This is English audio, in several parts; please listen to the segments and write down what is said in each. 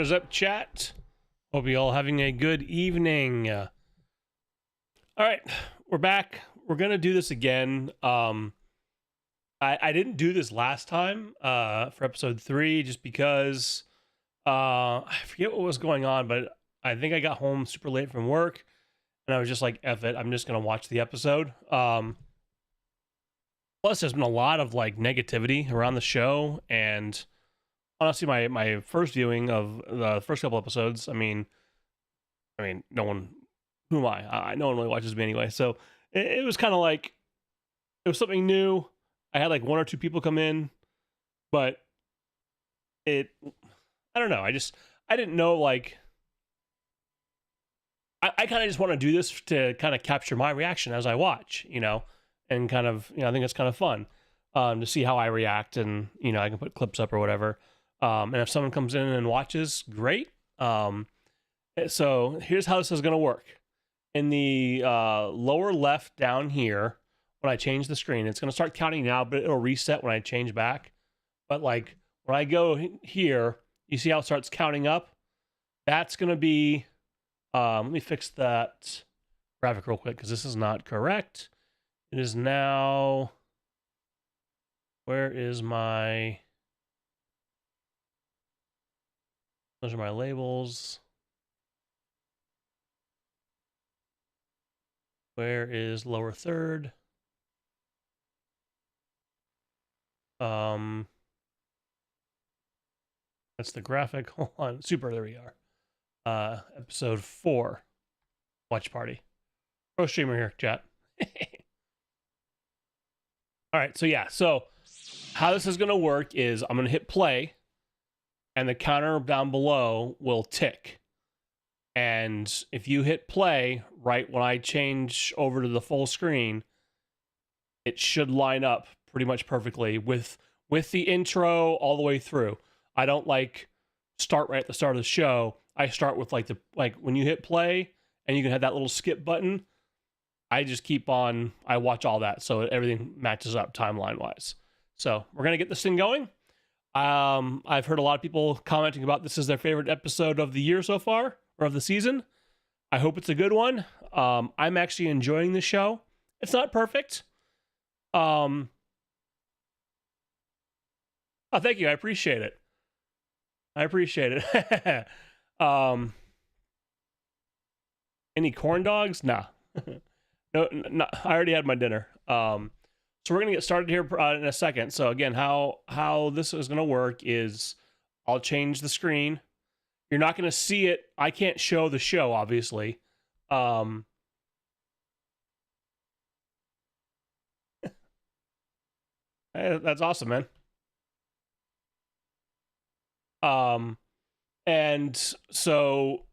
is up, chat? Hope you all having a good evening. All right, we're back. We're gonna do this again. I didn't do this last time for episode 3 just because I forget what was going on, but I think I got home super late from work and I was just like, F it, I'm just gonna watch the episode. Plus, there's been a lot of like negativity around the show, and honestly, my first viewing of the first couple episodes, I mean, no one, who am I? No one really watches me anyway. So it was kind of like, it was something new. I had like 1 or 2 people come in, but I don't know. I didn't know, like, I kind of just want to do this to kind of capture my reaction as I watch, and kind of, I think it's kind of fun to see how I react, and, I can put clips up or whatever. And if someone comes in and watches, great. So here's how this is going to work. In the lower left down here, when I change the screen, it's going to start counting now, but it'll reset when I change back. But like when I go here, you see how it starts counting up? That's going to be, let me fix that graphic real quick because this is not correct. It is now, where is my, those are my labels. Where is lower third? That's the graphic. Hold on. Super, there we are. Episode 4. Watch party. Pro streamer here, chat. Alright, so yeah. So how this is gonna work is I'm gonna hit play and the counter down below will tick. And if you hit play right when I change over to the full screen, it should line up pretty much perfectly with the intro all the way through. I don't like start right at the start of the show. I start with like when you hit play and you can have that little skip button. I just keep on, I watch all that so everything matches up timeline wise. So we're gonna get this thing going. I've heard a lot of people commenting about this is their favorite episode of the year so far, or of the season. I hope it's a good one. I'm actually enjoying the show. It's not perfect. Oh, thank you. I appreciate it. Any corn dogs? Nah. No, I already had my dinner. So we're gonna get started here in a second. So again, how this is gonna work is I'll change the screen. You're not gonna see it. I can't show the show, obviously. That's awesome, man. And so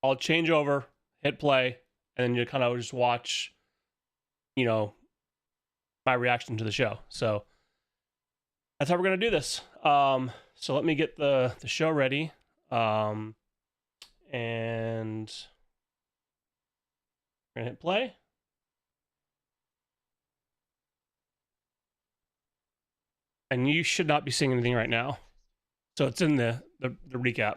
I'll change over, hit play, and then you kind of just watch, my reaction to the show. So that's how we're gonna do this. So let me get the show ready. And we're gonna hit play. And you should not be seeing anything right now. So it's in the recap.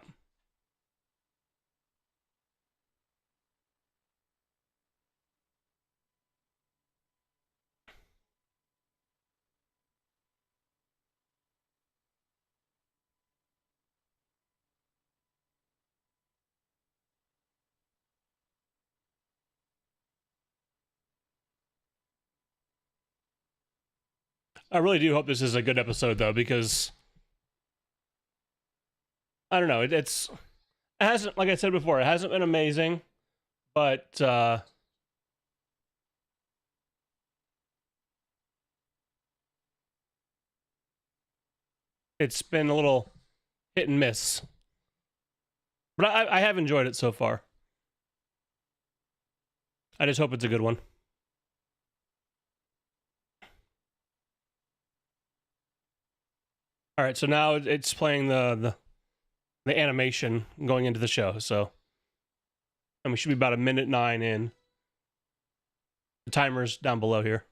I really do hope this is a good episode though, because I don't know, it hasn't, like I said before, it hasn't been amazing, but it's been a little hit and miss. But I have enjoyed it so far. I just hope it's a good one. All right, so now it's playing the animation going into the show. So, and we should be about 1:09 in. The timer's down below here.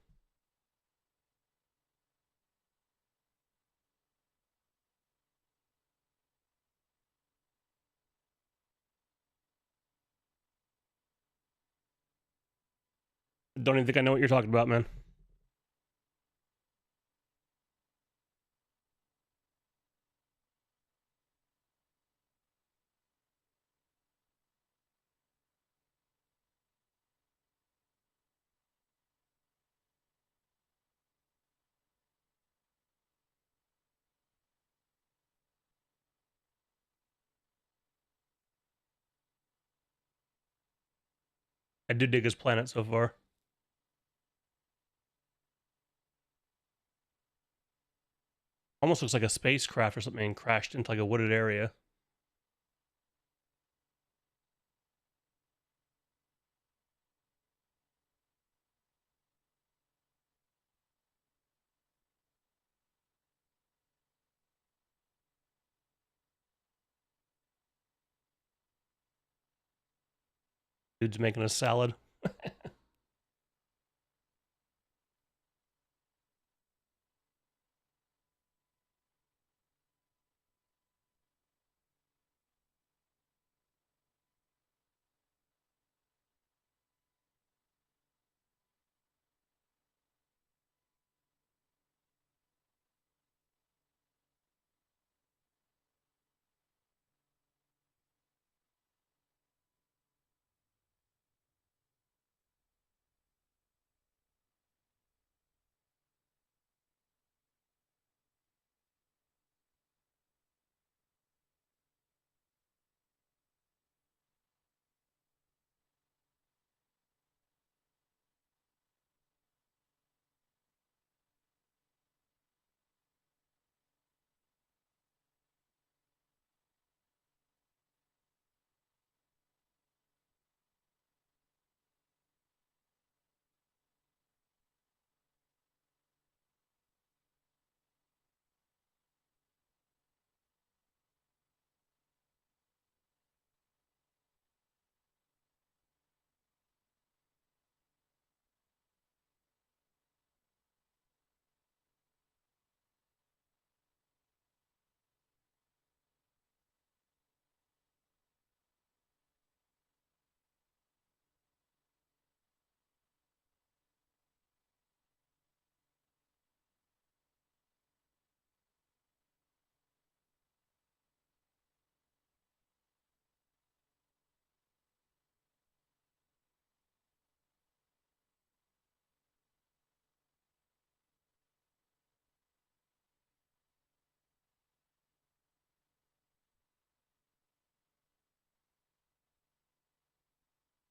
don't even think I know what you're talking about, man. I did dig his planet so far. Almost looks like a spacecraft or something crashed into like a wooded area. Dude's making a salad.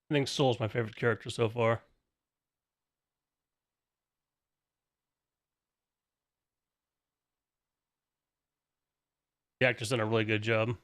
I think Soul's my favorite character so far. The actor's done a really good job.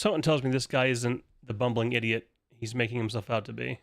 Something tells me this guy isn't the bumbling idiot he's making himself out to be.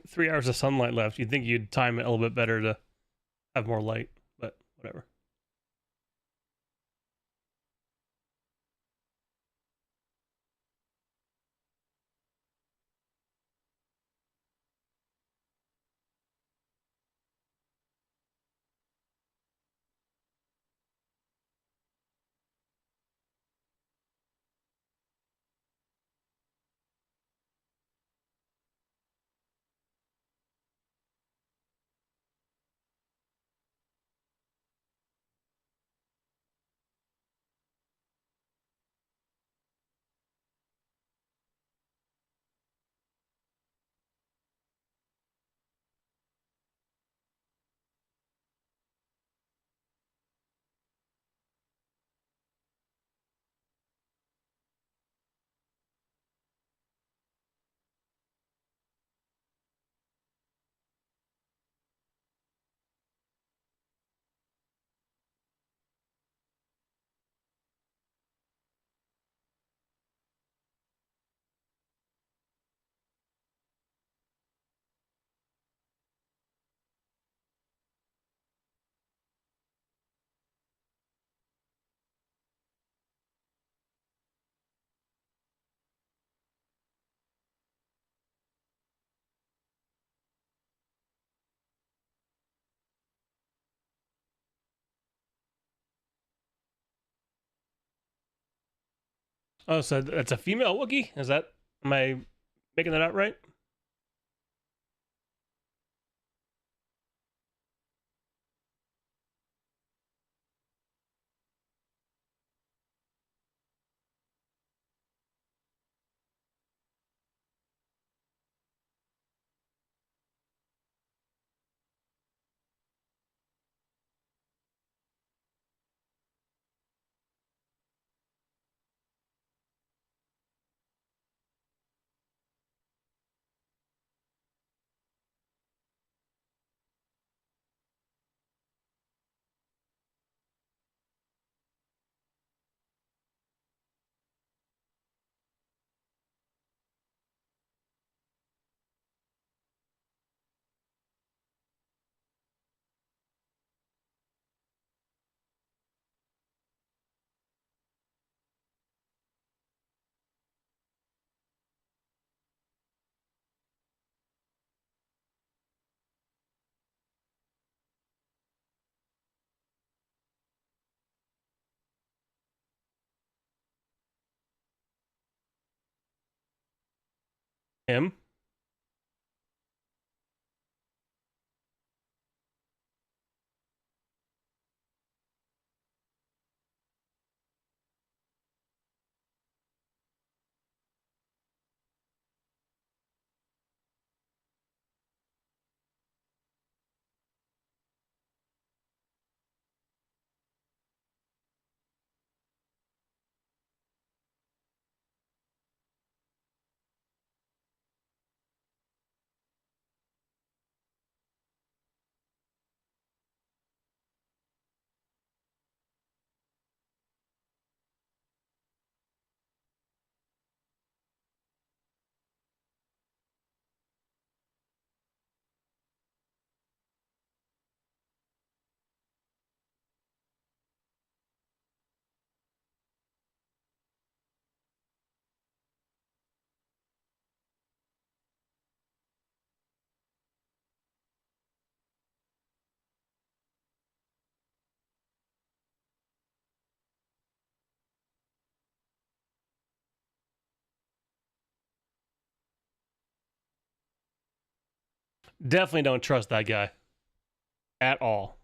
3 hours of sunlight left. You'd think you'd time it a little bit better to have more light, but whatever. Oh, so that's a female Wookiee? Is that, am I making that out right? Him? Definitely don't trust that guy at all.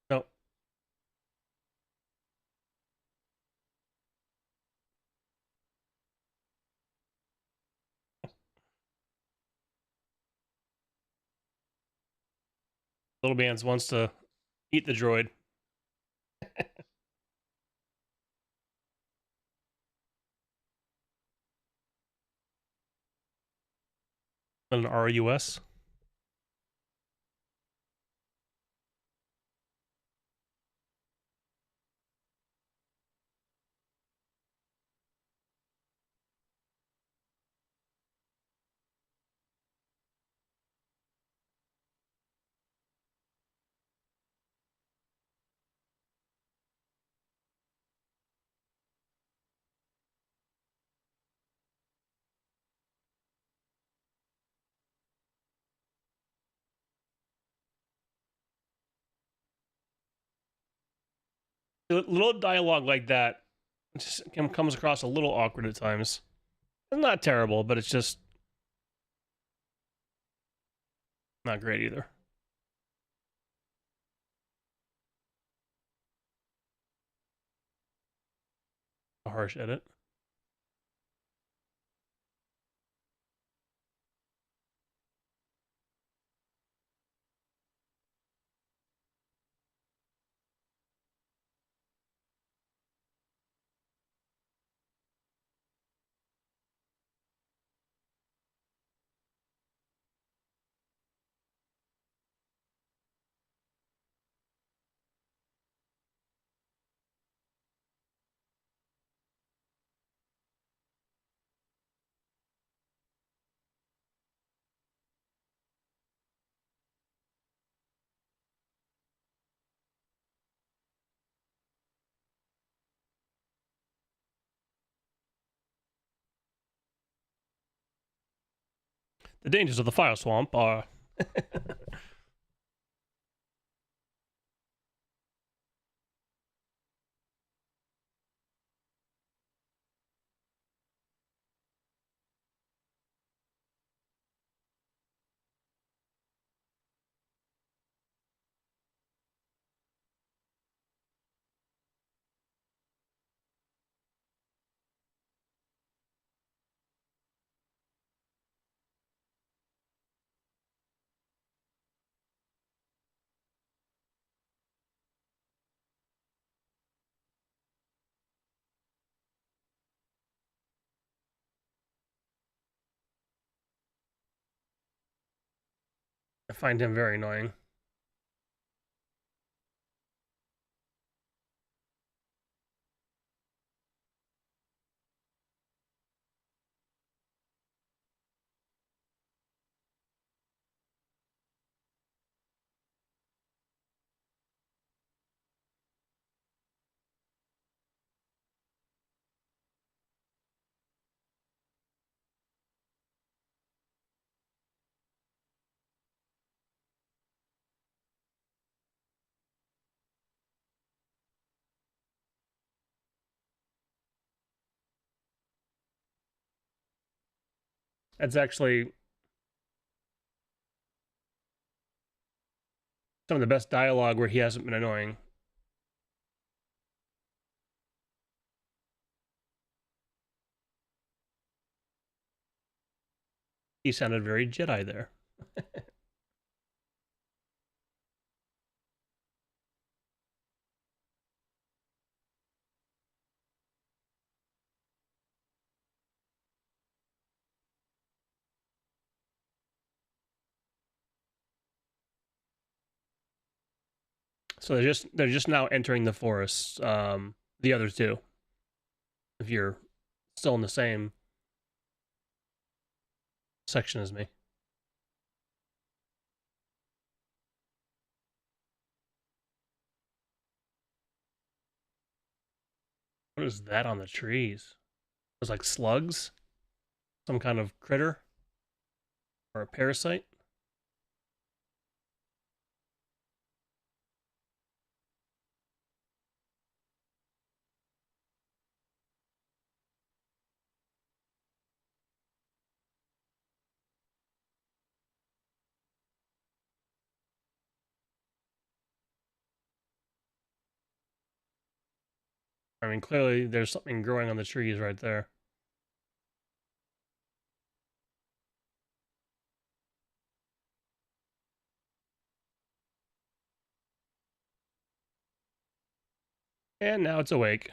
No, Little Bands wants to eat the droid. An RUS. A little dialogue like that just comes across a little awkward at times. It's not terrible, but it's just not great either. A harsh edit. The dangers of the fire swamp are. I find him very annoying. That's actually some of the best dialogue where he hasn't been annoying. He sounded very Jedi there. So they're just now entering the forest. The others too. If you're still in the same section as me. What is that on the trees? It's like slugs? Some kind of critter? Or a parasite? I mean, clearly there's something growing on the trees right there. And now it's awake.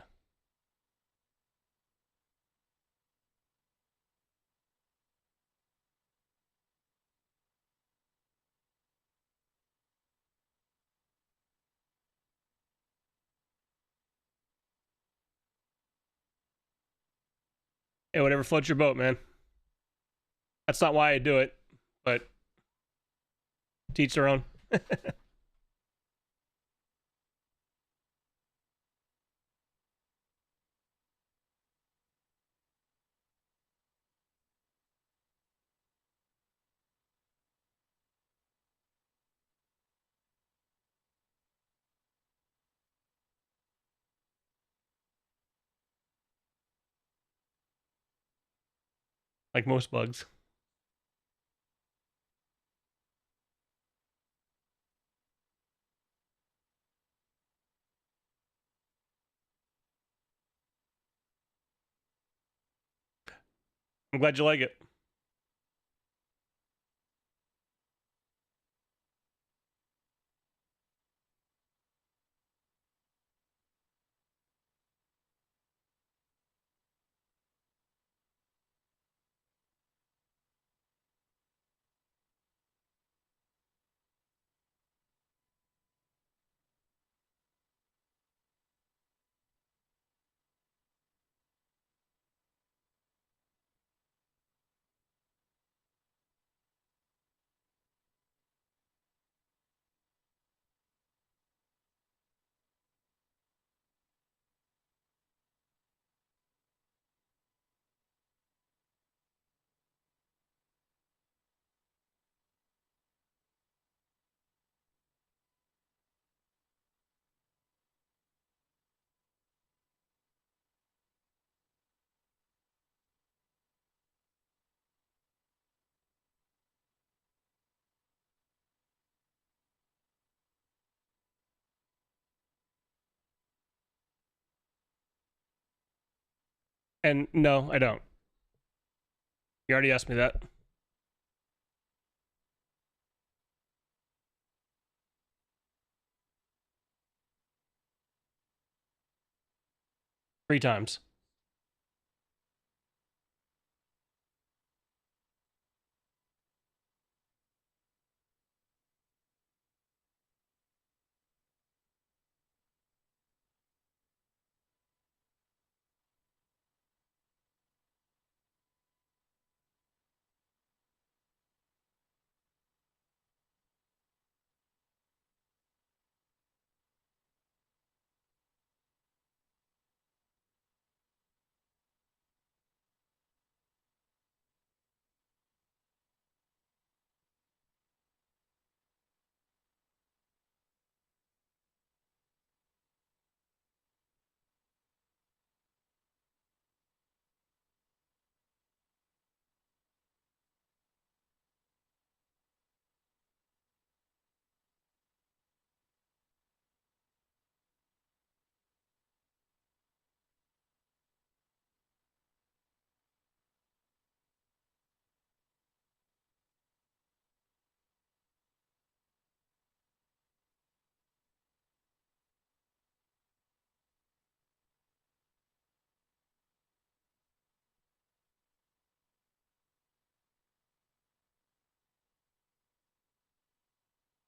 Hey, whatever floats your boat, man. That's not why I do it, but teach their own. like most bugs. I'm glad you like it. And no, I don't. You already asked me that. 3 times.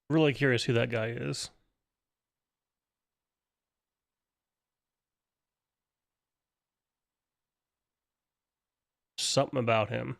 Really curious who that guy is. Something about him.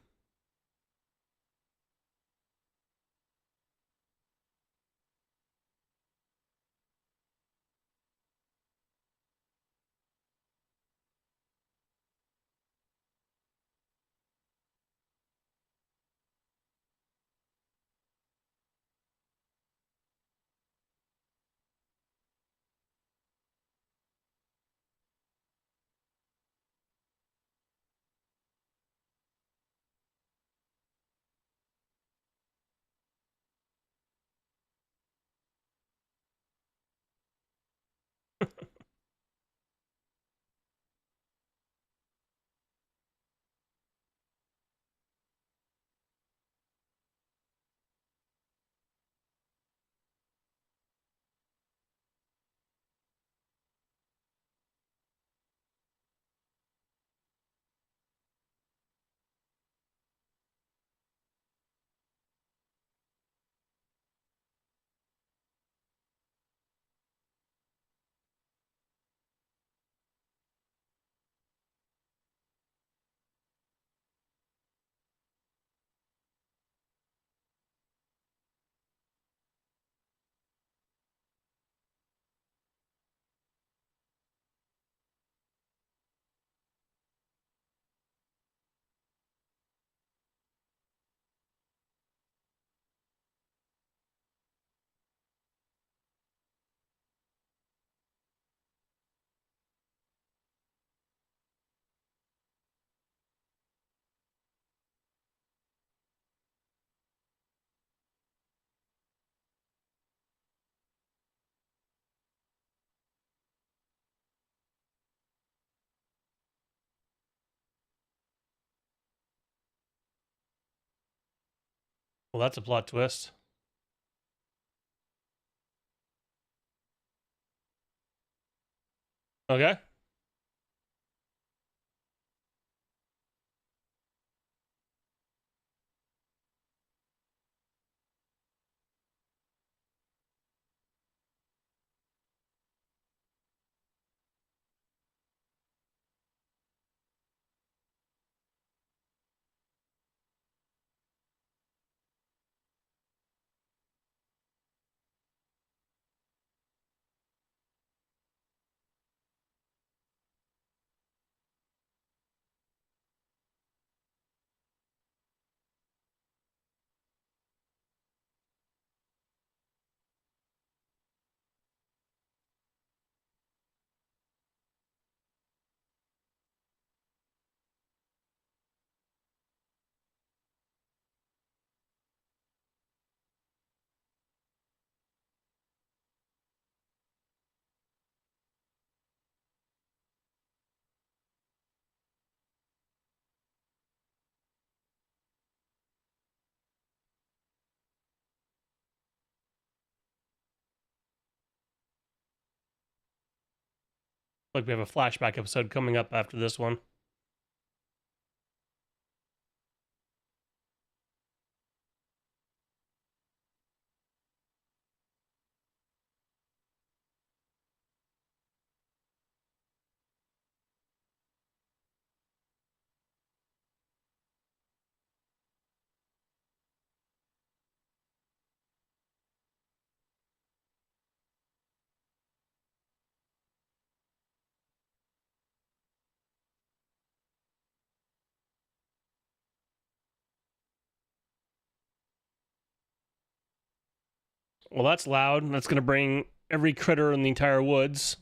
Well, that's a plot twist. Okay. Like we have a flashback episode coming up after this one. Well, that's loud. That's going to bring every critter in the entire woods.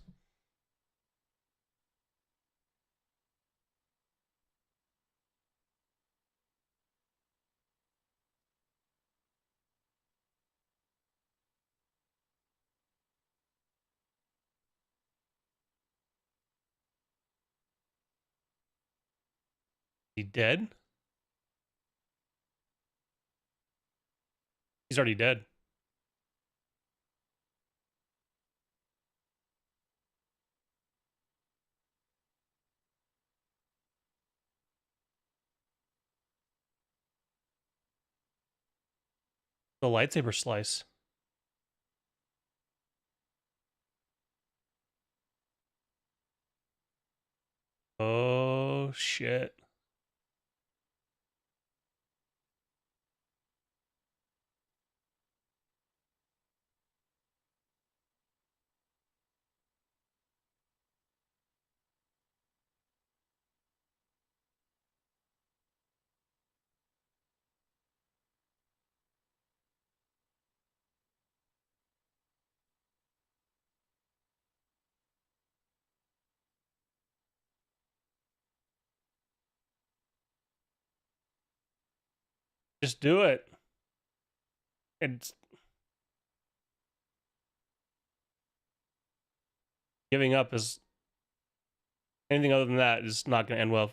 He dead? He's already dead. The lightsaber slice. Oh, shit. Just do it. It's giving up is anything other than that is not going to end well.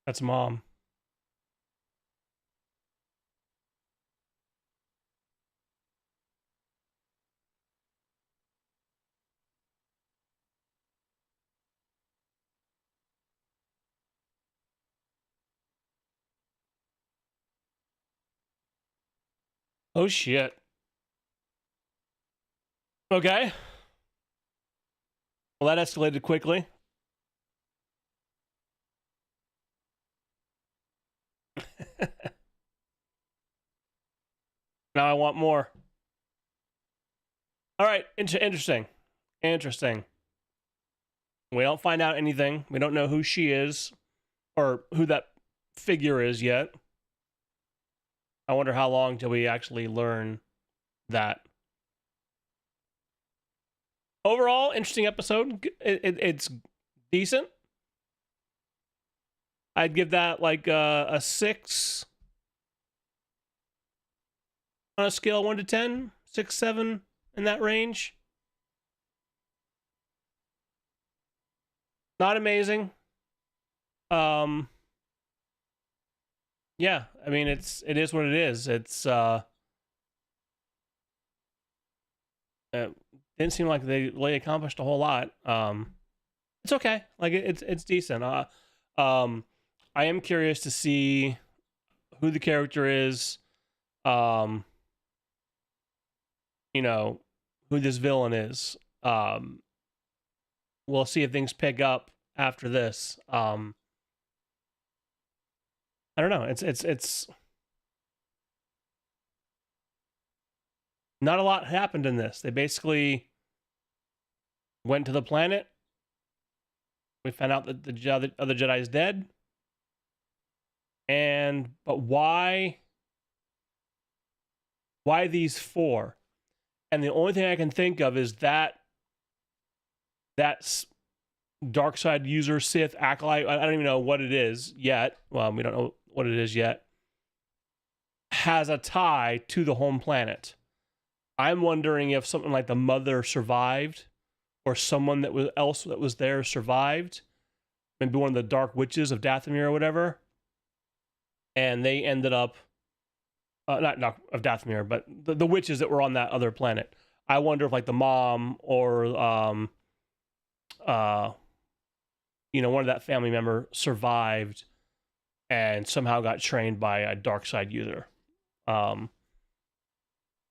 That's mom. Oh, shit. Okay. Well, that escalated quickly. Now I want more. All right, interesting. Interesting. We don't find out anything. We don't know who she is or who that figure is yet. I wonder how long till we actually learn that. Overall, interesting episode. It's decent. I'd give that like a 6 on a scale of 1 to 10, 6, 7 in that range. Not amazing. Yeah, I mean it is what it is. It didn't seem like they really accomplished a whole lot. It's okay. Like it's decent. I am curious to see who the character is. You know, who this villain is. We'll see if things pick up after this. I don't know. It's not a lot happened in this. They basically went to the planet. We found out that the other Jedi is dead. But why these 4? And the only thing I can think of is that dark side user, Sith, Acolyte, I don't even know what it is yet. Well, we don't know what it is yet. Has a tie to the home planet. I'm wondering if something like the mother survived, or someone that was there survived. Maybe one of the dark witches of Dathomir or whatever. And they ended up, not of Dathomir, but the witches that were on that other planet. I wonder if like the mom or one of that family member survived and somehow got trained by a dark side user.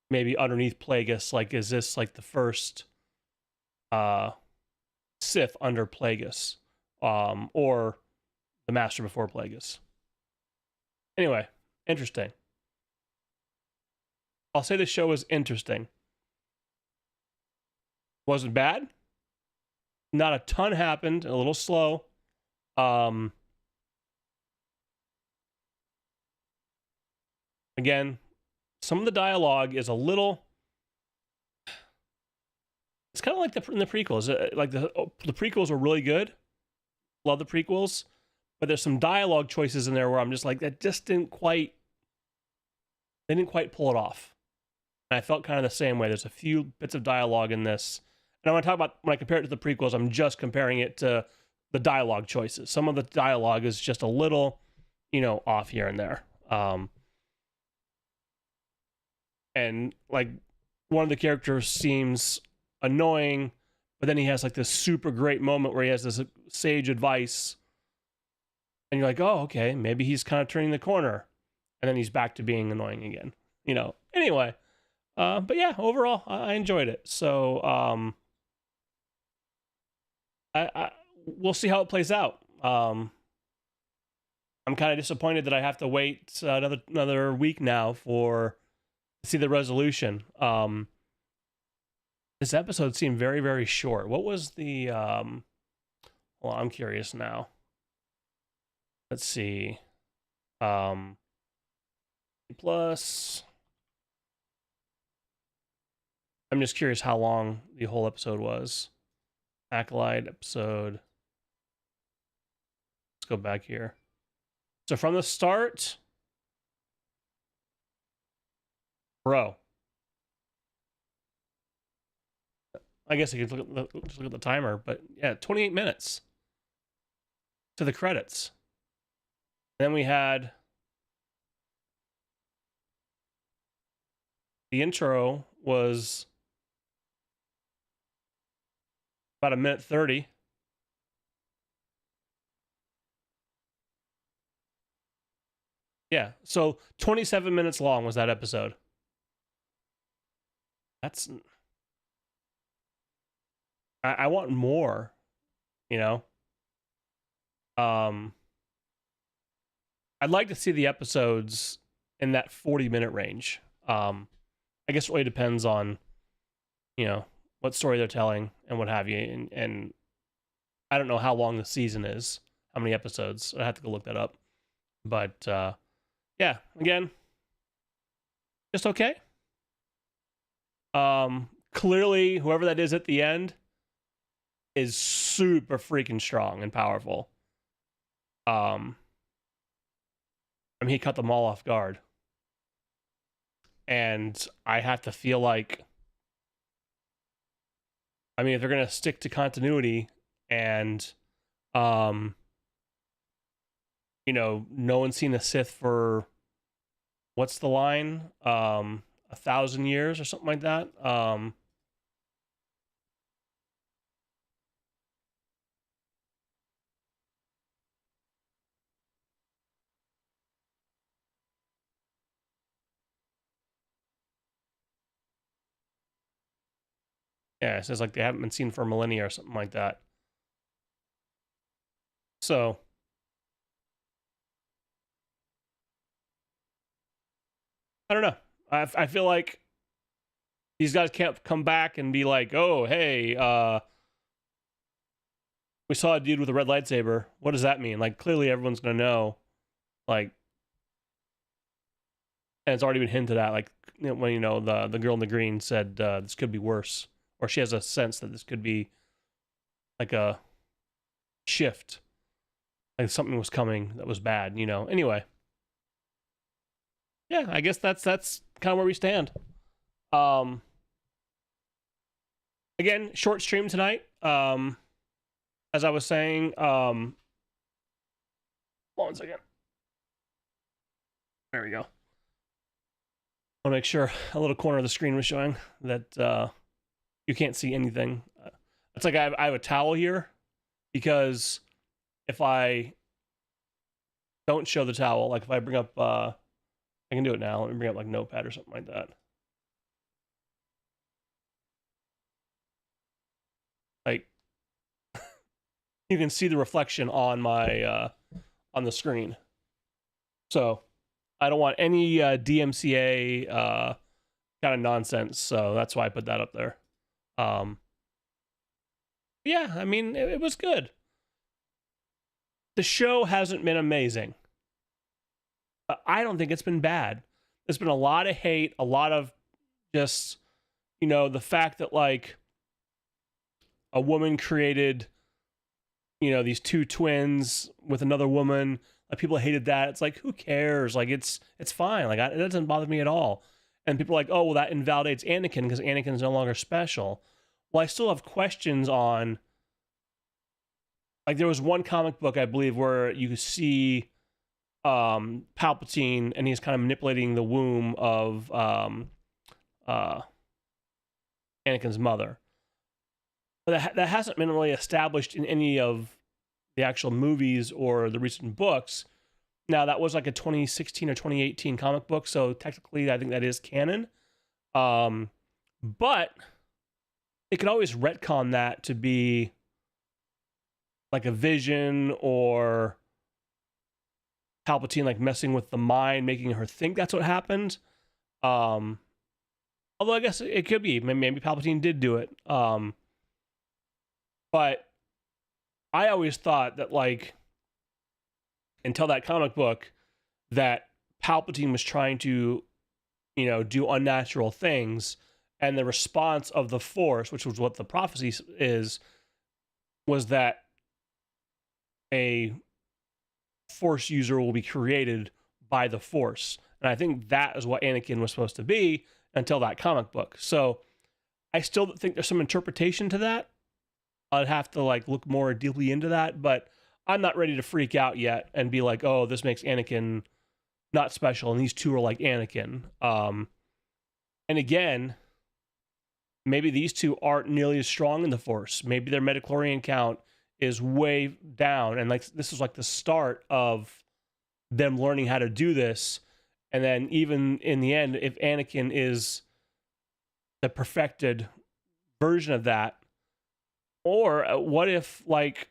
Maybe underneath Plagueis, like, is this like the first Sith under Plagueis, or the Master before Plagueis? Anyway, interesting. I'll say the show was interesting. Wasn't bad. Not a ton happened. A little slow. Again, some of the dialogue is a little. It's kind of like in the prequels. Like the prequels are really good. Love the prequels, but there's some dialogue choices in there where I'm just like, that just didn't quite. They didn't quite pull it off. And I felt kind of the same way. There's a few bits of dialogue in this. And I want to talk about, when I compare it to the prequels, I'm just comparing it to the dialogue choices. Some of the dialogue is just a little, off here and there. And like one of the characters seems annoying, but then he has like this super great moment where he has this sage advice. And you're like, oh, okay, maybe he's kind of turning the corner. And then he's back to being annoying again. Anyway. But yeah, overall, I enjoyed it. So, we'll see how it plays out. I'm kind of disappointed that I have to wait another week now to see the resolution. This episode seemed very, very short. What was the well, I'm curious now. Let's see. Plus, I'm just curious how long the whole episode was. Acolyte episode. Let's go back here. So from the start, bro. I guess I could just look at the timer, but yeah, 28 minutes to the credits. Then we had the intro was about 1:30. Yeah, so 27 minutes long was that episode. That's... I want more, I'd like to see the episodes in that 40-minute range. I guess it really depends on, what story they're telling and what have you. And I don't know how long the season is, how many episodes. I have to go look that up. But yeah, again, just okay. Clearly, whoever that is at the end is super freaking strong and powerful. I mean, he cut them all off guard. And I have to feel like, I mean, if they're going to stick to continuity and, no one's seen a Sith for, what's the line? 1,000 years or something like that. Yeah, it says like they haven't been seen for millennia or something like that. So, I don't know. I feel like these guys can't come back and be like, oh, hey, we saw a dude with a red lightsaber. What does that mean? Like, clearly everyone's going to know. Like, and it's already been hinted at. Like, when, the girl in the green said this could be worse. Or she has a sense that this could be like a shift. Like something was coming that was bad, Anyway. Yeah, I guess that's kind of where we stand. Again, short stream tonight. As I was saying, hold on a second. There we go. I want to make sure a little corner of the screen was showing that you can't see anything. It's like I have a towel here because if I don't show the towel, like if I bring up, I can do it now. Let me bring up like Notepad or something like that. Like you can see the reflection on my on the screen. So I don't want any DMCA kind of nonsense. So that's why I put that up there. Yeah, I mean, it was good. The show hasn't been amazing. I don't think it's been bad. There's been a lot of hate, a lot of just, the fact that like a woman created, these two twins with another woman. Like people hated that. It's like, who cares? Like it's fine. Like it doesn't bother me at all. And people are like, oh, well, that invalidates Anakin because Anakin's no longer special. Well, I still have questions on, like there was one comic book, I believe, where you see Palpatine and he's kind of manipulating the womb of Anakin's mother. But that hasn't been really established in any of the actual movies or the recent books. Now, that was like a 2016 or 2018 comic book, so technically I think that is canon. But it could always retcon that to be like a vision or Palpatine like messing with the mind, making her think that's what happened. Although I guess it could be. Maybe Palpatine did do it. But I always thought that, like, until that comic book, that Palpatine was trying to, do unnatural things. And the response of the Force, which was what the prophecy is, was that a Force user will be created by the Force. And I think that is what Anakin was supposed to be until that comic book. So I still think there's some interpretation to that. I'd have to like look more deeply into that, but I'm not ready to freak out yet and be like, oh, this makes Anakin not special and these two are like Anakin. And again, maybe these two aren't nearly as strong in the Force. Maybe their midichlorian count is way down, and like this is like the start of them learning how to do this. And then even in the end, if Anakin is the perfected version of that, or what if, like,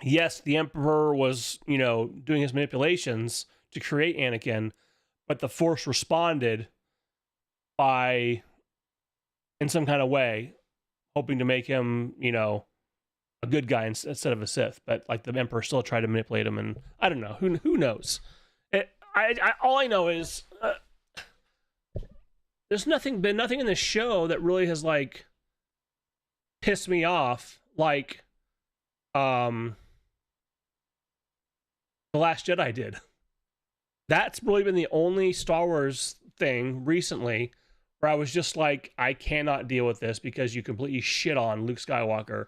yes, the Emperor was, doing his manipulations to create Anakin, but the Force responded by, in some kind of way, hoping to make him, you know, a good guy instead of a Sith. But like the Emperor still tried to manipulate him, and I don't know. Who knows? All I know is there's been nothing in this show that really has like pissed me off like The Last Jedi did. That's really been the only Star Wars thing recently where I was just like, I cannot deal with this because you completely shit on Luke Skywalker,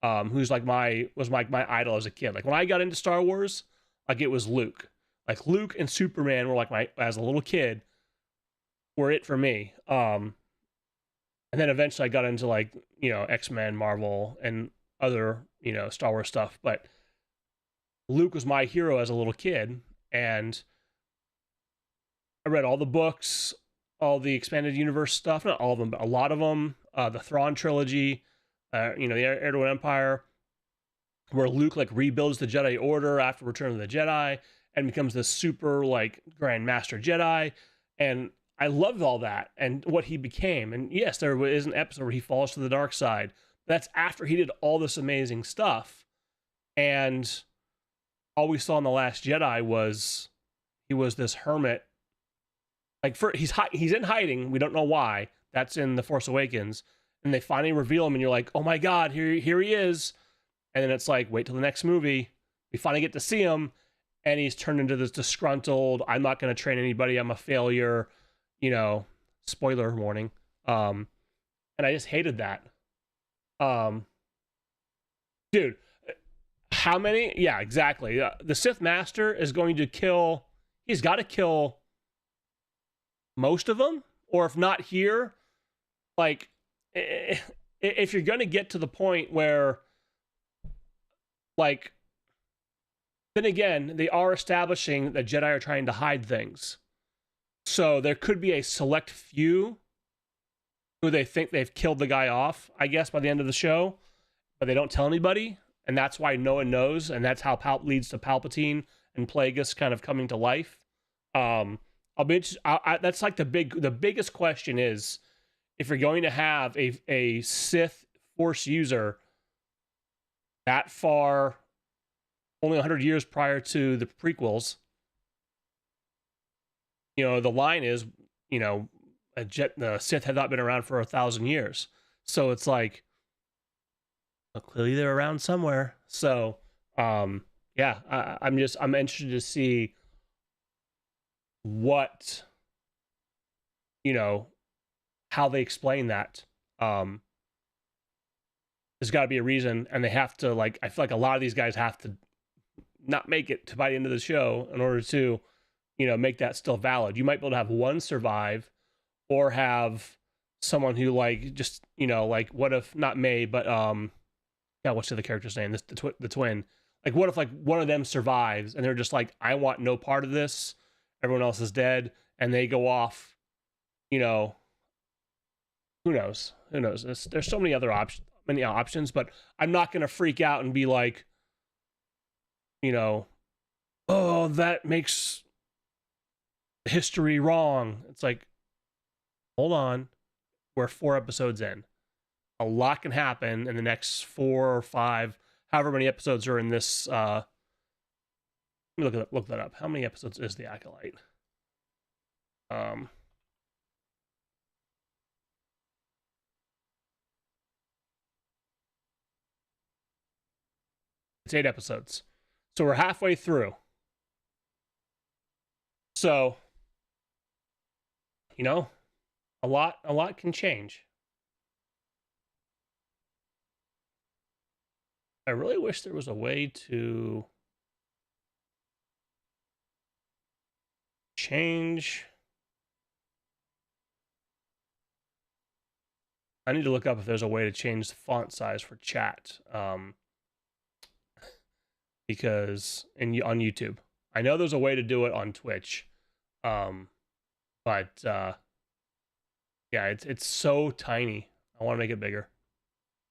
who's like my idol as a kid. Like when I got into Star Wars, like it was Luke. Like Luke and Superman were like as a little kid, were it for me. And then eventually I got into like, you know, X-Men, Marvel, and other, you know, Star Wars stuff. But Luke was my hero as a little kid, and I read all the books, all the expanded universe stuff, not all of them, but a lot of them. The Thrawn trilogy, you know, the Heir to an Empire, where Luke like rebuilds the Jedi Order after Return of the Jedi and becomes this super like Grand Master Jedi. And I loved all that and what he became. And yes, there is an episode where he falls to the dark side. That's after he did all this amazing stuff. And all we saw in The Last Jedi was he was this hermit. Like he's in hiding. We don't know why. That's in The Force Awakens. And they finally reveal him and you're like, oh my God, here he is. And then it's like, wait till the next movie. We finally get to see him. And he's turned into this disgruntled, I'm not going to train anybody. I'm a failure. You know, spoiler warning. And I just hated that. Dude, how many? Yeah, exactly. The Sith Master is going to kill, he's got to kill most of them. Or if not here, like, if you're going to get to the point where, like, then again, they are establishing that Jedi are trying to hide things. So there could be a select few who they think they've killed the guy off, I guess, by the end of the show, but they don't tell anybody, and that's why no one knows, and that's how leads to Palpatine and Plagueis kind of coming to life. I'll be interested, that's like the biggest question is, if you're going to have a Sith Force user that far, only 100 years prior to the prequels, you know, the line is, you know, the Sith had not been around for 1,000 years. So it's like, well, clearly they're around somewhere. So, yeah, I'm interested to see what, you know, how they explain that. There's got to be a reason, and they have to, like, I feel like a lot of these guys have to not make it to by the end of the show in order to, you know, make that still valid. You might be able to have one survive, or have someone who, like, just, you know, like, what if not May, but yeah, what's the other character's name? The twin. Like, what if like one of them survives and they're just like, I want no part of this. Everyone else is dead, and they go off. You know, who knows? Who knows? There's so many other options, but I'm not gonna freak out and be like, you know, oh, that makes history wrong. It's like, hold on, we're 4 episodes in. A lot can happen in the next 4 or 5, however many episodes are in this. Let me look that up. How many episodes is the Acolyte? It's 8 episodes, so we're halfway through. So, you know, a lot can change. I really wish there was a way to change. I need to look up if there's a way to change the font size for chat. Because on YouTube, I know there's a way to do it on Twitch. But yeah, it's so tiny. I want to make it bigger.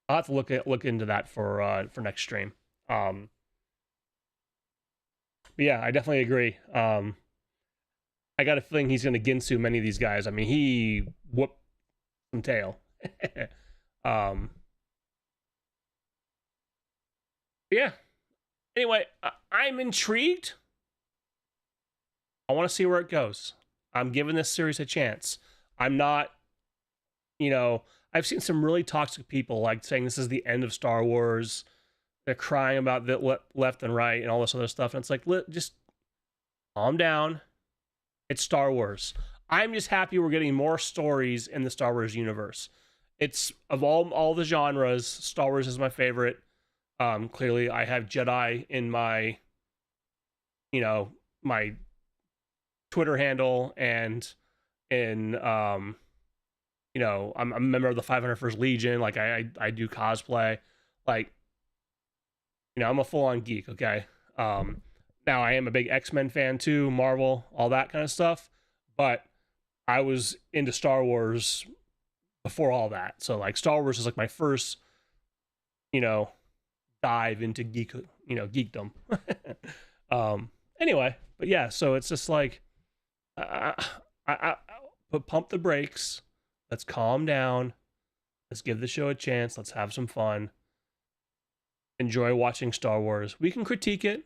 I'll have to look into that for next stream. But yeah, I definitely agree. I got a feeling he's going to Ginsu many of these guys. I mean, he whooped some tail. um, yeah. Anyway, I'm intrigued. I want to see where it goes. I'm giving this series a chance. I'm not, you know, I've seen some really toxic people like saying this is the end of Star Wars. They're crying about the left and right and all this other stuff. And it's like, just calm down. It's Star Wars. I'm just happy we're getting more stories in the Star Wars universe. It's of all the genres, Star Wars is my favorite. Clearly, I have Jedi in my, my Twitter handle, and in I'm a member of the 501st Legion. Like I do cosplay. Like, I'm a full on geek. Okay. Now I am a big X-Men fan too, Marvel, all that kind of stuff. But I was into Star Wars before all that. So like Star Wars is like my first, dive into geekdom. Anyway, but yeah, so it's just like, I pump the brakes. Let's calm down. Let's give the show a chance. Let's have some fun. Enjoy watching Star Wars. We can critique it.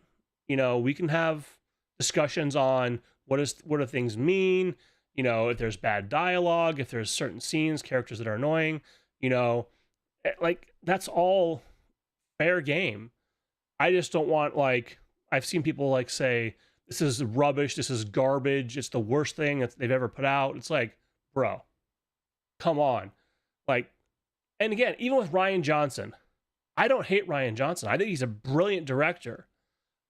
We can have discussions on what do things mean. If there's bad dialogue, if there's certain scenes, characters that are annoying. Like that's all fair game. I just don't want, like, I've seen people like say this is rubbish, this is garbage, it's the worst thing that they've ever put out. It's like, bro, come on. Like, and again, even with Rian Johnson, I don't hate Rian Johnson. I think he's a brilliant director.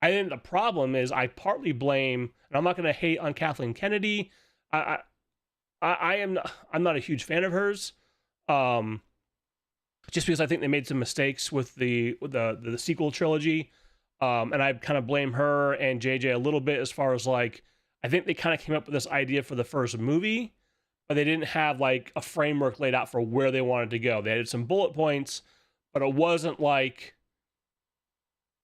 I think the problem is I partly blame, and I'm not going to hate on Kathleen Kennedy. I'm not a huge fan of hers, just because I think they made some mistakes with the sequel trilogy, and I kind of blame her and JJ a little bit as far as, like, I think they kind of came up with this idea for the first movie, but they didn't have like a framework laid out for where they wanted to go. They had some bullet points, but it wasn't like,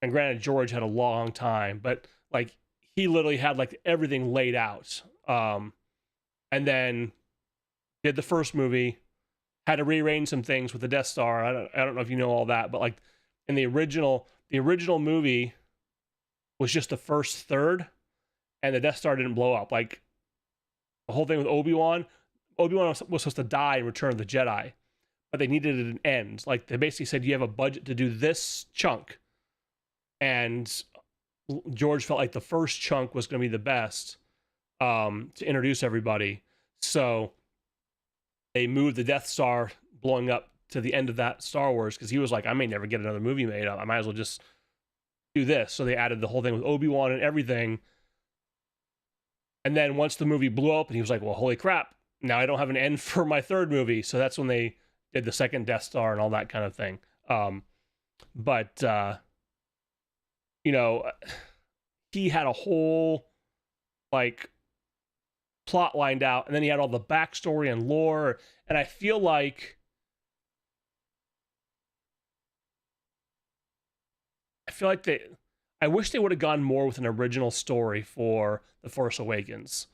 and granted George had a long time, but like he literally had like everything laid out, and then did the first movie, had to rearrange some things with the Death Star. I don't know if you know all that, but like in the original movie was just the first third, and the Death Star didn't blow up. Like the whole thing with Obi-Wan was supposed to die in Return of the Jedi, but they needed an end. Like they basically said, you have a budget to do this chunk, and George felt like the first chunk was going to be the best, to introduce everybody. So they moved the Death Star blowing up to the end of that Star Wars, because he was like, I may never get another movie made up. I might as well just do this. So they added the whole thing with Obi-Wan and everything. And then once the movie blew up, and he was like, well, holy crap, now I don't have an end for my third movie. So that's when they did the second Death Star and all that kind of thing. But he had a whole like plot lined out, and then he had all the backstory and lore, and I feel like I wish they would have gone more with an original story for The Force Awakens.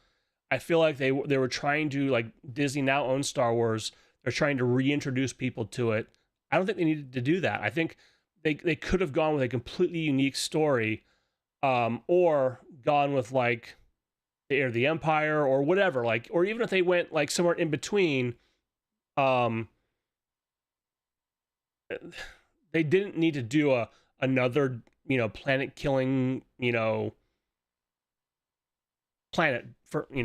I feel like they were trying to, like, Disney now owns Star Wars. They're trying to reintroduce people to it. I don't think they needed to do that. I think they could have gone with a completely unique story, or gone with like the Heir of the Empire or whatever, like, or even if they went like somewhere in between, they didn't need to do another planet killing planet for they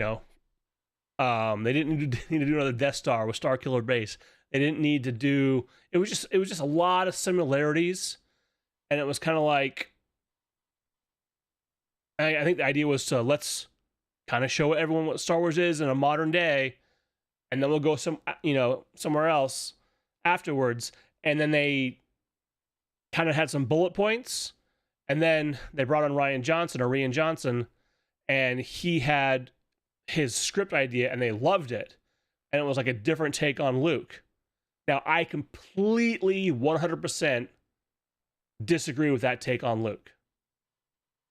didn't need to do another Death Star with Star Killer Base. They didn't need to do it was just a lot of similarities, and it was kind of like, I think the idea was to let's kind of show everyone what Star Wars is in a modern day, and then we'll go somewhere else afterwards. And then they kind of had some bullet points, and then they brought on Rian Johnson, and he had his script idea, and they loved it, and it was like a different take on Luke. Now, I completely 100% disagree with that take on Luke,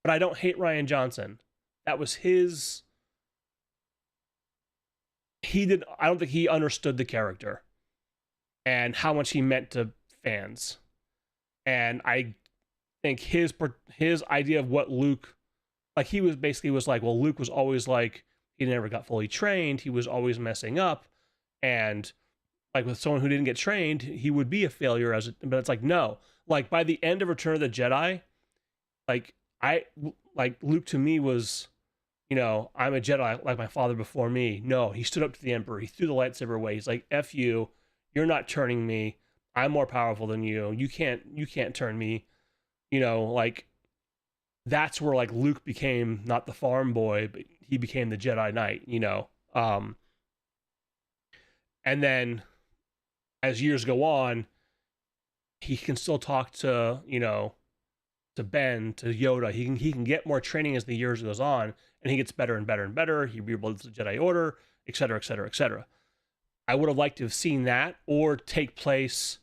but I don't hate Rian Johnson. That was his I don't think he understood the character and how much he meant to fans. And I think his idea of what Luke, like, he was basically was like, well, Luke was always like, he never got fully trained, he was always messing up, and like with someone who didn't get trained, he would be a failure but it's like, no, like by the end of Return of the Jedi, like Luke to me was, I'm a Jedi like my father before me. No, he stood up to the Emperor, he threw the lightsaber away, he's like, F you, you're not turning me, I'm more powerful than you, you can't turn me, like, that's where like Luke became not the farm boy, but he became the Jedi Knight, and then as years go on, he can still talk to, to Ben, to Yoda. He can get more training as the years goes on, and he gets better and better and better. He rebuilds the Jedi Order, etc., etc., etc. I would have liked to have seen that, or take place,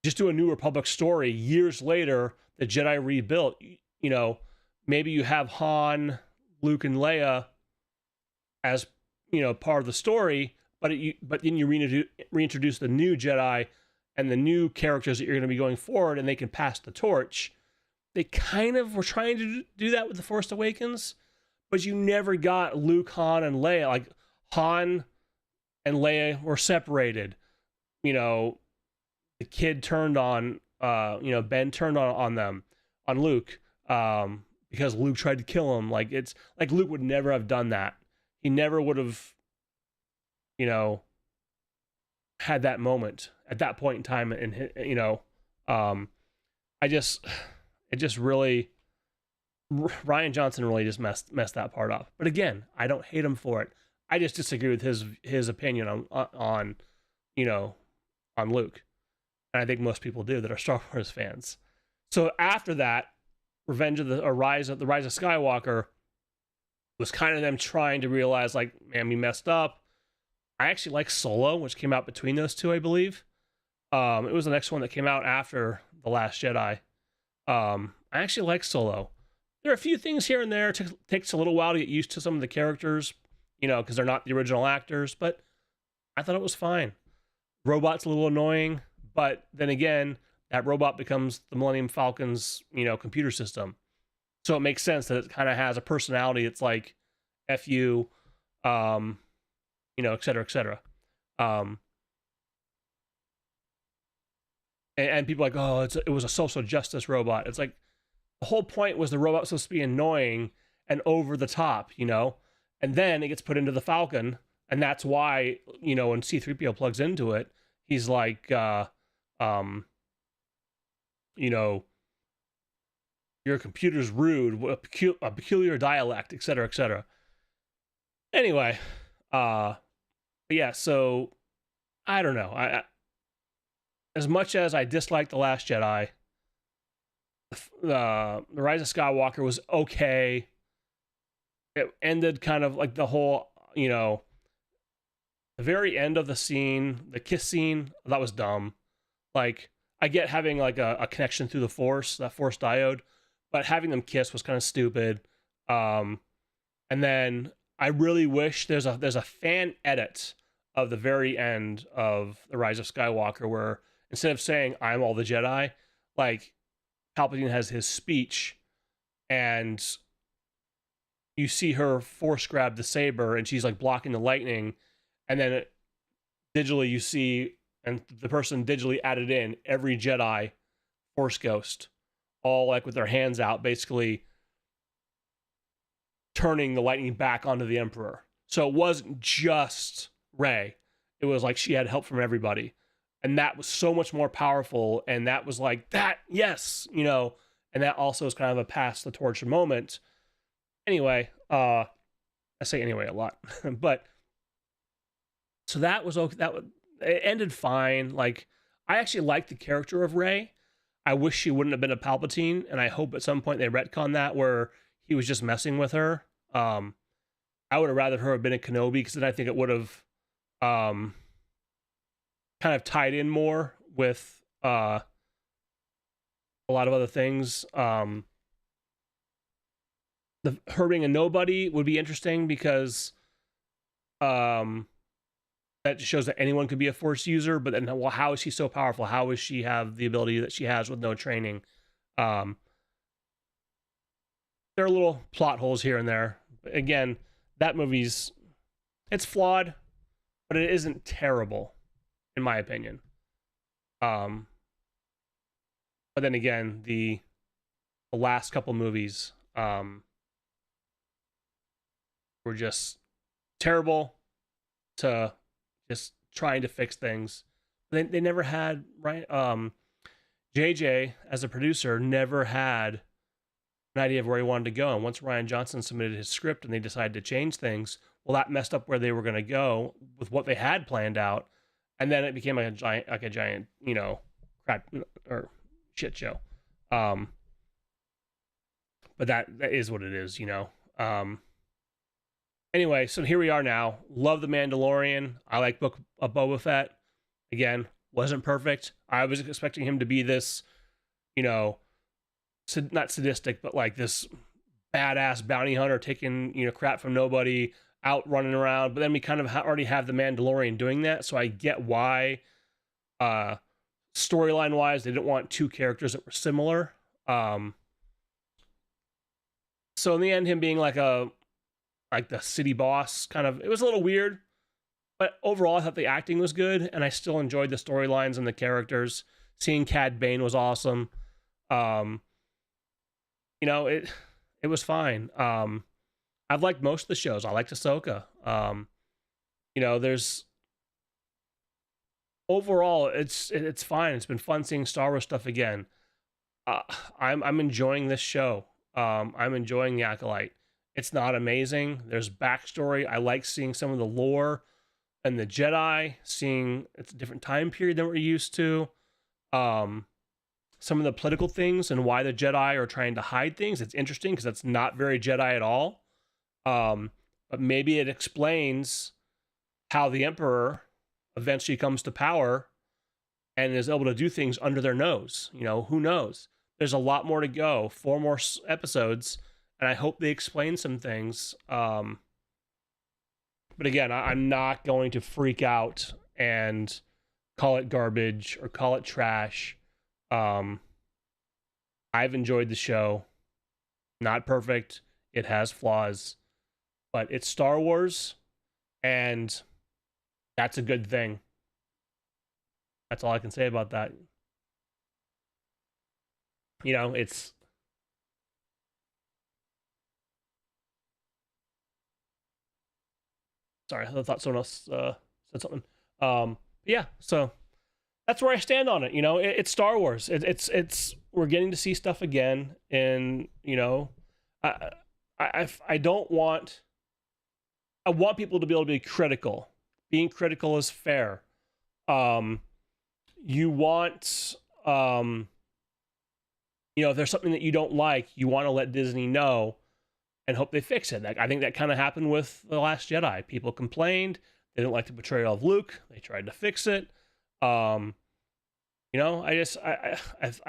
just do a New Republic story years later, the Jedi rebuilt. Maybe you have Han, Luke, and Leia as part of the story, but then you reintroduce the new Jedi and the new characters that you're going to be going forward, and they can pass the torch. They kind of were trying to do that with The Force Awakens, but you never got Luke, Han, and Leia. Like, Han and Leia were separated. The kid turned on, Ben turned on them, on Luke, because Luke tried to kill him. Like, it's like Luke would never have done that. He never would have, had that moment at that point in time. And, it just really, Rian Johnson really just messed that part up. But again, I don't hate him for it. I just disagree with his opinion on Luke. And I think most people do that are Star Wars fans. So after that, the Rise of Skywalker was kind of them trying to realize, like, man, we messed up. I actually like Solo, which came out between those two, I believe. It was the next one that came out after The Last Jedi. I actually like Solo. There are a few things here and there. It takes a little while to get used to some of the characters, because they're not the original actors, but I thought it was fine. Robot's a little annoying, but then again, that robot becomes the Millennium Falcon's, computer system. So it makes sense that it kind of has a personality. It's like, F you, et cetera, et cetera. And people are like, oh, it was a social justice robot. It's like, the whole point was the robot was supposed to be annoying and over the top, and then it gets put into the Falcon, and that's why, when C-3PO plugs into it, he's like, your computer's rude, a peculiar dialect, et cetera, et cetera. Anyway, yeah, so I don't know. I as much as I dislike The Last Jedi, the Rise of Skywalker was okay. It ended kind of like the whole, the very end of the scene, the kiss scene, that was dumb. Like, I get having like a connection through the Force, that Force diode, but having them kiss was kind of stupid. And then I really wish there's a fan edit of the very end of The Rise of Skywalker where instead of saying I'm all the Jedi, like, Palpatine has his speech and you see her force grab the saber and she's like blocking the lightning, and then digitally you see, and the person digitally added in every Jedi Force ghost, all like with their hands out, basically turning the lightning back onto the Emperor. So it wasn't just Rey. It was like she had help from everybody. And that was so much more powerful. And that was like, that, yes, and that also is kind of a pass the torch moment. Anyway, I say anyway a lot, but so that was okay. It ended fine. Like, I actually liked the character of Rey. I wish she wouldn't have been a Palpatine, and I hope at some point they retcon that where he was just messing with her. I would have rather her have been a Kenobi, because then I think it would have kind of tied in more with a lot of other things. Her being a nobody would be interesting because that shows that anyone could be a Force user, but then, well, how is she so powerful? How does she have the ability that she has with no training? There are little plot holes here and there. But again, that it's flawed, but it isn't terrible, in my opinion. But then again, the last couple movies were just terrible to just trying to fix things. They never had, right? JJ, as a producer, never had an idea of where he wanted to go. And once Rian Johnson submitted his script and they decided to change things, well, that messed up where they were going to go with what they had planned out. And then it became like a giant, crap or shit show. But that is what it is, Anyway, so here we are now. Love The Mandalorian. I like Book of Boba Fett. Again, wasn't perfect. I was expecting him to be this, not sadistic, but like this badass bounty hunter taking, crap from nobody, out running around. But then we kind of already have The Mandalorian doing that. So I get why, storyline wise, they didn't want two characters that were similar. So in the end, him being like the city boss it was a little weird, but overall I thought the acting was good and I still enjoyed the storylines and the characters. Seeing Cad Bane was awesome. It was fine. I've liked most of the shows. I liked Ahsoka. There's overall it's fine. It's been fun seeing Star Wars stuff again. I'm enjoying this show. I'm enjoying the Acolyte. It's not amazing. There's backstory. I like seeing some of the lore and the Jedi, seeing it's a different time period than we're used to. Some of the political things and why the Jedi are trying to hide things. It's interesting because that's not very Jedi at all. But maybe it explains how the Emperor eventually comes to power and is able to do things under their nose. Who knows? There's a lot more to go. 4 more episodes. And I hope they explain some things. But again, I'm not going to freak out and call it garbage or call it trash. I've enjoyed the show. Not perfect. It has flaws. But it's Star Wars. And that's a good thing. That's all I can say about that. It's... Sorry, I thought someone else said something. Yeah, so that's where I stand on it. It's Star Wars. It's we're getting to see stuff again, and I don't want. I want people to be able to be critical. Being critical is fair. You want, if there's something that you don't like, you want to let Disney know and hope they fix it. I think that kind of happened with The Last Jedi. People complained. They didn't like the portrayal of Luke. They tried to fix it. I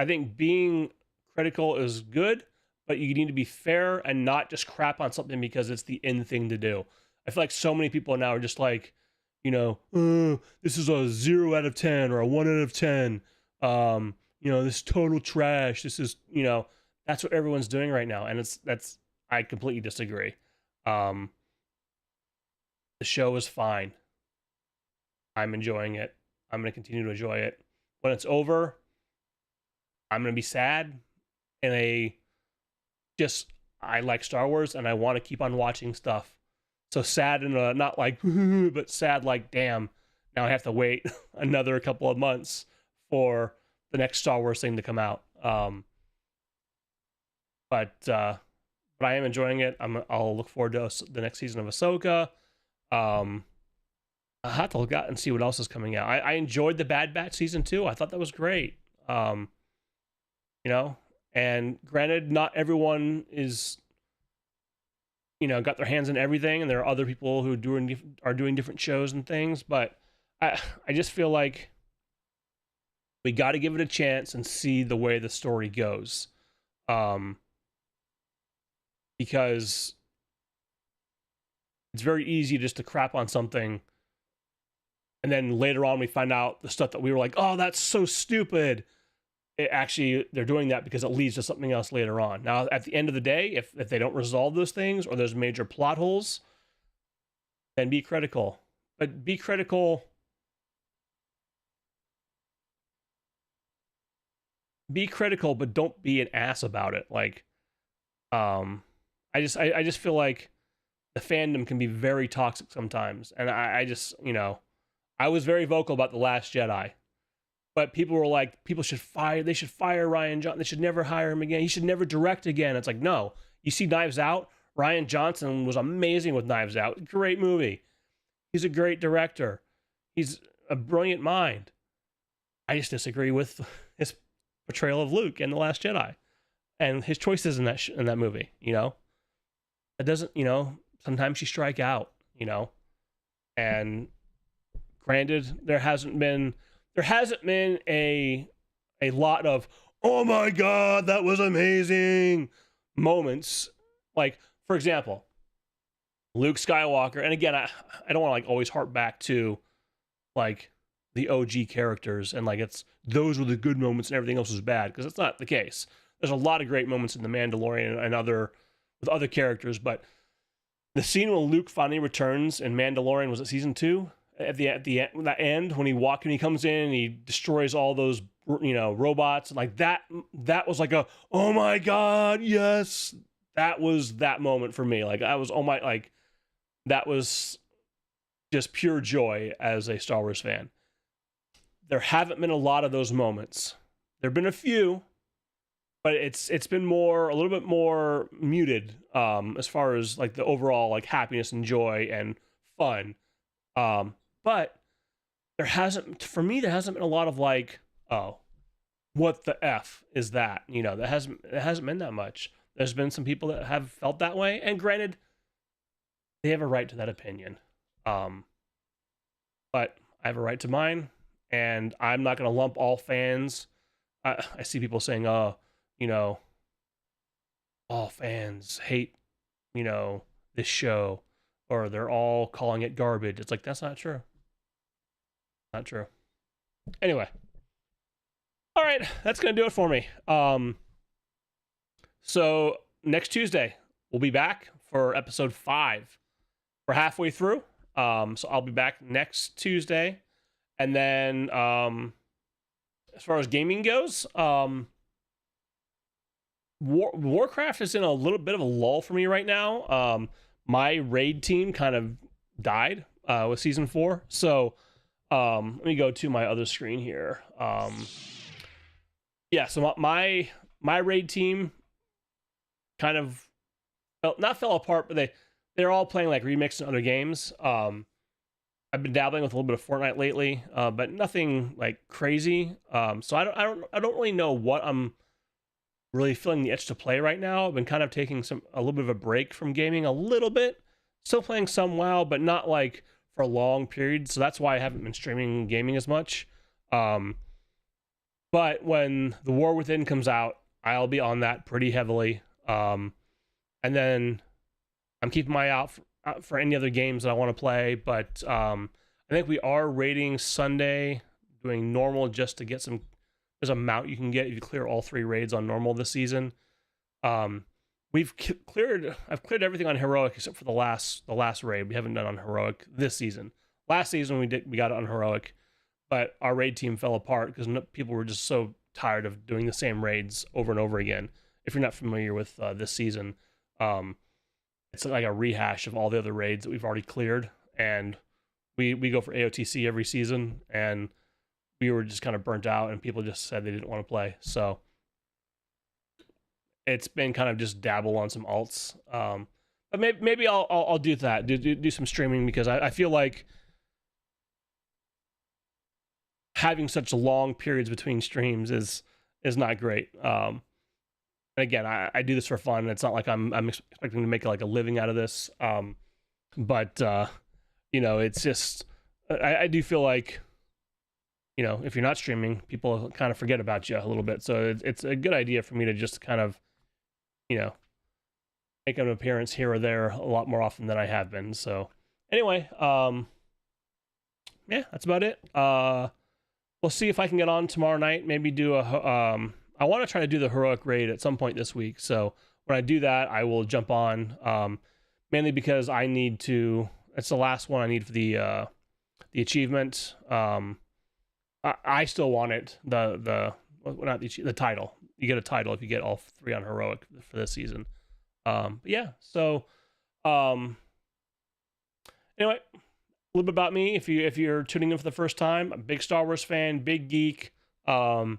think being critical is good, but you need to be fair and not just crap on something because it's the in thing to do. I feel like so many people now are just like, this is a 0 out of 10 or a 1 out of 10. This total trash. This is, that's what everyone's doing right now. And I completely disagree. The show is fine. I'm enjoying it. I'm going to continue to enjoy it. When it's over, I'm going to be sad. I like Star Wars and I want to keep on watching stuff. So sad and not like, but sad like, damn, now I have to wait another couple of months for the next Star Wars thing to come out. But I am enjoying it. I'll look forward to the next season of Ahsoka. I have to look out and see what else is coming out. I enjoyed the Bad Batch season 2. I thought that was great. And granted, not everyone is, got their hands in everything, and there are other people who are doing different shows and things, but I just feel like we got to give it a chance and see the way the story goes. Because it's very easy just to crap on something, and then later on we find out the stuff that we were like, oh, that's so stupid. It actually, they're doing that because it leads to something else later on. Now, at the end of the day, if they don't resolve those things or there's major plot holes, then be critical. But be critical. Be critical, but don't be an ass about it. Like, I just feel like the fandom can be very toxic sometimes, and I just, I was very vocal about The Last Jedi, but people were like, they should fire Rian Johnson. They should never hire him again. He should never direct again. It's like, no. You see Knives Out? Rian Johnson was amazing with Knives Out. Great movie. He's a great director. He's a brilliant mind. I just disagree with his portrayal of Luke in The Last Jedi and his choices in that movie. It doesn't, sometimes you strike out, and granted, there hasn't been a lot of, oh my god, that was amazing moments. Like, for example, Luke Skywalker, and again, I don't want to like always harp back to like the OG characters and like those were the good moments and everything else was bad, because that's not the case. There's a lot of great moments in The Mandalorian and with other characters, but the scene when Luke finally returns in Mandalorian, was it season 2? At the end when he comes in and he destroys all those robots, and like that was like a, oh my god, yes, that was that moment for me. Like I was, oh my, like that was just pure joy as a Star Wars fan. There haven't been a lot of those moments. There've been a few, but it's been a little bit more muted as far as like the overall like happiness and joy and fun. But there hasn't been a lot of like, oh, what the F is that? It hasn't been that much. There's been some people that have felt that way, and granted, they have a right to that opinion. But I have a right to mine, and I'm not going to lump all fans. I see people saying, oh, all fans hate, this show, or they're all calling it garbage. It's like, that's not true. Not true. Anyway. All right, that's going to do it for me. So next Tuesday, we'll be back for episode 5. We're halfway through. So I'll be back next Tuesday. And then as far as gaming goes, Warcraft is in a little bit of a lull for me right now. My raid team kind of died with season 4. So let me go to my other screen here. So my raid team kind of fell apart, but they're all playing like remixed in other games. I've been dabbling with a little bit of Fortnite lately, but nothing like crazy. So I don't really know what I'm really feeling the itch to play right now. I've been kind of taking a little bit of a break from gaming a little bit. Still playing some WoW, but not like for a long period. So that's why I haven't been streaming gaming as much. But when The War Within comes out, I'll be on that pretty heavily. And then I'm keeping my eye out for any other games that I want to play. But I think we are raiding Sunday, doing normal just to get some. There's a mount you can get if you clear all 3 raids on normal this season. I've cleared everything on heroic except for the last raid. We haven't done on heroic this season. Last season we got it on heroic, but our raid team fell apart because people were just so tired of doing the same raids over and over again. If you're not familiar with this season, it's like a rehash of all the other raids that we've already cleared, and we go for AOTC every season, and we were just kind of burnt out, and people just said they didn't want to play. So it's been kind of just dabble on some alts. But maybe I'll do that. Do some streaming, because I feel like having such long periods between streams is not great. And again, I do this for fun. It's not like I'm expecting to make like a living out of this. But it's just I do feel like, if you're not streaming, people kind of forget about you a little bit. So it's a good idea for me to just kind of, make an appearance here or there a lot more often than I have been. So anyway, yeah, that's about it. We'll see if I can get on tomorrow night. Maybe do a I want to try to do the heroic raid at some point this week. So when I do that, I will jump on. Mainly because I need to. It's the last one I need for the achievement. I still want it. The title. You get a title if you get all 3 on heroic for this season. But yeah. So anyway, a little bit about me. If you're tuning in for the first time, I'm a big Star Wars fan, big geek. I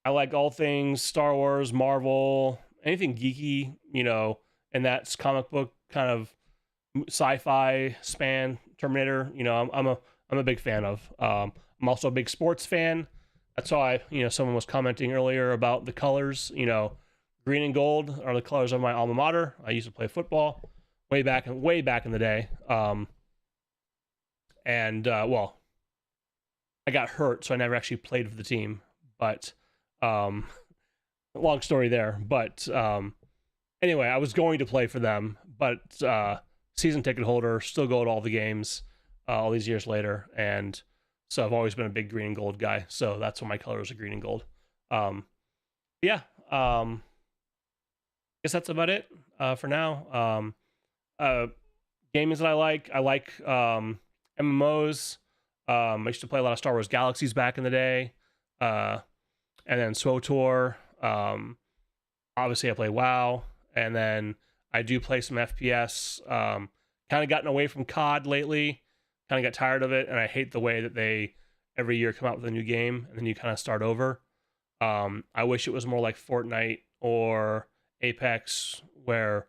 like all things Star Wars, Marvel, anything geeky, and that's comic book kind of sci-fi span, Terminator. I'm a big fan of. I'm also a big sports fan. That's why someone was commenting earlier about the colors. Green and gold are the colors of my alma mater. I used to play football way back in the day. Well, I got hurt, so I never actually played for the team. But long story there. But anyway, I was going to play for them, but season ticket holder, still go to all the games all these years later, and so I've always been a big green and gold guy. So that's why my colors are green and gold. Yeah. Guess that's about it for now. Games that I like MMOs. I used to play a lot of Star Wars Galaxies back in the day, and then SWTOR. Obviously I play WoW, and then I do play some FPS. Kind of gotten away from COD lately. Kind of got tired of it, and I hate the way that they every year come out with a new game, and then you kind of start over. I wish it was more like Fortnite or Apex, where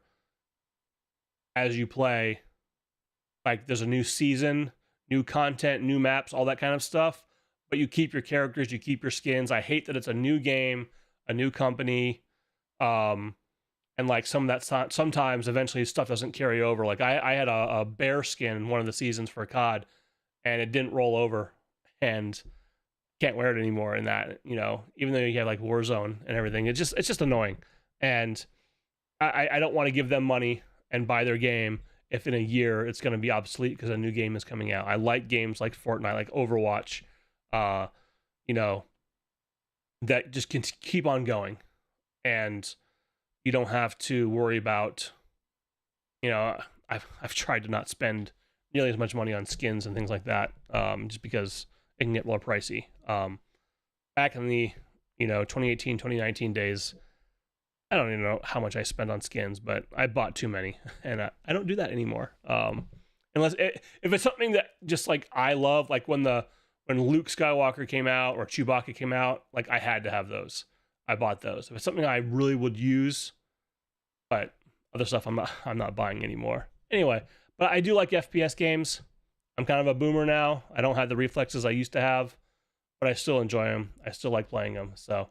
as you play, like there's a new season, new content, new maps, all that kind of stuff, but you keep your characters, you keep your skins. I hate that it's a new game, a new company, and like some of that sometimes eventually stuff doesn't carry over. Like I had a bear skin in one of the seasons for COD, and it didn't roll over, and can't wear it anymore in that, even though you have like Warzone and everything. It's just annoying, and I don't want to give them money and buy their game if in a year it's going to be obsolete because a new game is coming out. I like games like Fortnite, like Overwatch, that just can keep on going, and you don't have to worry about, I've tried to not spend nearly as much money on skins and things like that, just because it can get more pricey. Back in the 2018, 2019 days, I don't even know how much I spent on skins, but I bought too many, and I don't do that anymore. Unless if it's something that just like I love, like when Luke Skywalker came out or Chewbacca came out, like I had to have those. I bought those. If it's something I really would use, but other stuff I'm not buying anymore. Anyway, but I do like FPS games. I'm kind of a boomer now. I don't have the reflexes I used to have, but I still enjoy them. I still like playing them. So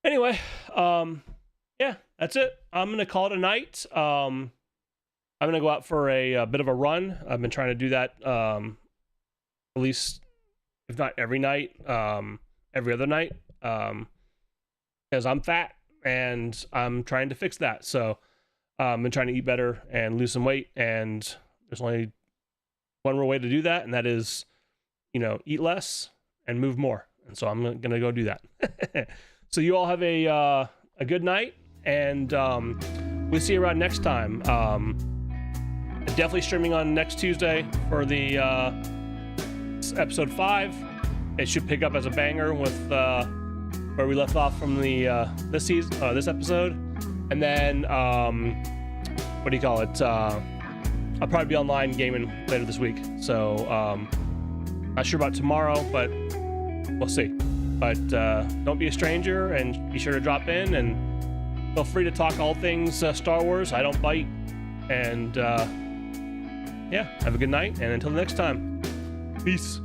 anyway, yeah, that's it. I'm going to call it a night. I'm going to go out for a bit of a run. I've been trying to do that at least, if not every night, every other night, because I'm fat and I'm trying to fix that. So I've been trying to eat better and lose some weight, and there's only one real way to do that, and that is, eat less and move more. And so I'm going to go do that. So you all have a good night, and we'll see you around next time. Definitely streaming on next Tuesday for the episode 5. It should pick up as a banger with where we left off from the this episode, and then what do you call it? I'll probably be online gaming later this week. So not sure about tomorrow, but we'll see. But don't be a stranger, and be sure to drop in, and feel free to talk all things Star Wars. I don't bite. And yeah, have a good night, and until next time, peace.